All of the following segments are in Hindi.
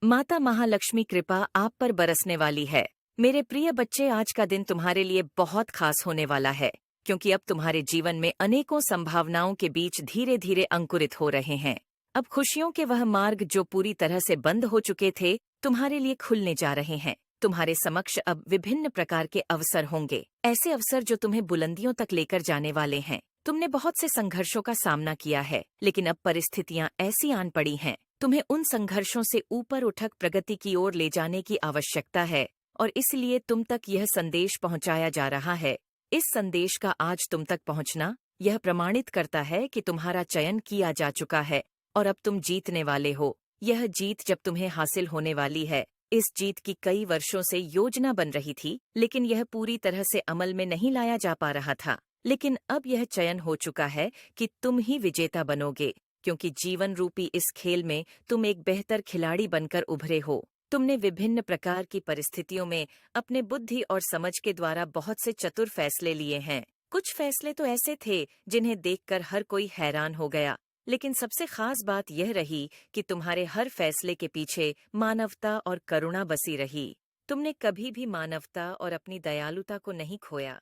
माता महालक्ष्मी कृपा आप पर बरसने वाली है। मेरे प्रिय बच्चे, आज का दिन तुम्हारे लिए बहुत खास होने वाला है, क्योंकि अब तुम्हारे जीवन में अनेकों संभावनाओं के बीच धीरे धीरे अंकुरित हो रहे हैं। अब खुशियों के वह मार्ग जो पूरी तरह से बंद हो चुके थे, तुम्हारे लिए खुलने जा रहे हैं। तुम्हारे समक्ष अब विभिन्न प्रकार के अवसर होंगे, ऐसे अवसर जो तुम्हें बुलंदियों तक लेकर जाने वाले हैं। तुमने बहुत से संघर्षों का सामना किया है, लेकिन अब परिस्थितियां ऐसी आन पड़ी हैं, तुम्हें उन संघर्षों से ऊपर उठक प्रगति की ओर ले जाने की आवश्यकता है, और इसलिए तुम तक यह संदेश पहुंचाया जा रहा है। इस संदेश का आज तुम तक पहुंचना यह प्रमाणित करता है कि तुम्हारा चयन किया जा चुका है और अब तुम जीतने वाले हो। यह जीत जब तुम्हें हासिल होने वाली है। इस जीत की कई वर्षों से योजना बन रही थी, लेकिन यह पूरी तरह से अमल में नहीं लाया जा पा रहा था। लेकिन अब यह चयन हो चुका है कि तुम ही विजेता बनोगे, क्योंकि जीवन रूपी इस खेल में तुम एक बेहतर खिलाड़ी बनकर उभरे हो। तुमने विभिन्न प्रकार की परिस्थितियों में अपने बुद्धि और समझ के द्वारा बहुत से चतुर फैसले लिए हैं। कुछ फैसले तो ऐसे थे जिन्हें देखकर हर कोई हैरान हो गया, लेकिन सबसे खास बात यह रही कि तुम्हारे हर फैसले के पीछे मानवता और करुणा बसी रही। तुमने कभी भी मानवता और अपनी दयालुता को नहीं खोया,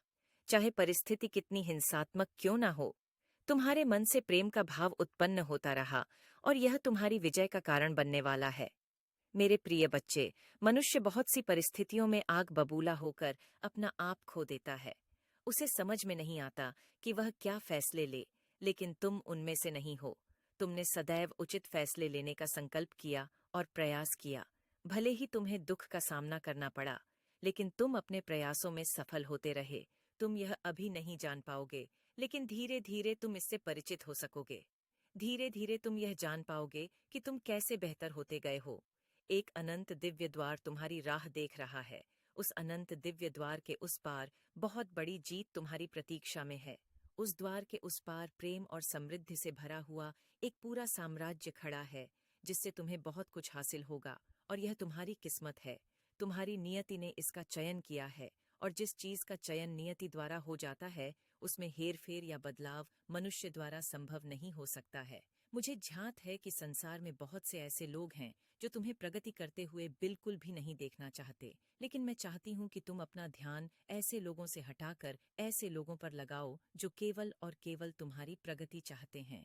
चाहे परिस्थिति कितनी हिंसात्मक क्यों ना हो। तुम्हारे मन से प्रेम का भाव उत्पन्न होता रहा, और यह तुम्हारी विजय का कारण बनने वाला है। मेरे प्रिय बच्चे, मनुष्य बहुत सी परिस्थितियों में आग बबूला होकर अपना आप खो देता है। उसे समझ में नहीं आता कि वह क्या फैसले ले, लेकिन तुम उनमें से नहीं हो। तुमने सदैव उचित फैसले लेने का संकल्प किया और प्रयास किया। भले ही तुम्हें दुख का सामना करना पड़ा, लेकिन तुम अपने प्रयासों में सफल होते रहे। तुम यह अभी नहीं जान पाओगे, लेकिन धीरे धीरे तुम इससे परिचित हो सकोगे। धीरे धीरे तुम यह जान पाओगे कि तुम कैसे बेहतर होते गए हो। एक अनंत दिव्य द्वार तुम्हारी राह देख रहा है। उस अनंत दिव्य द्वार के उस पार बहुत बड़ी जीत तुम्हारी प्रतीक्षा में है। उस द्वार के उस पार प्रेम और समृद्धि से भरा हुआ एक पूरा साम्राज्य खड़ा है, जिससे तुम्हें बहुत कुछ हासिल होगा, और यह तुम्हारी किस्मत है। तुम्हारी नियति ने इसका चयन किया है, और जिस चीज का चयन नियति द्वारा हो जाता है, उसमें हेरफेर या बदलाव मनुष्य द्वारा संभव नहीं हो सकता है। मुझे झांत है कि संसार में बहुत से ऐसे लोग हैं जो तुम्हें प्रगति करते हुए बिल्कुल भी नहीं देखना चाहते, लेकिन मैं चाहती हूँ कि तुम अपना ध्यान ऐसे लोगों से हटाकर ऐसे लोगों पर लगाओ जो केवल और केवल तुम्हारी प्रगति चाहते हैं।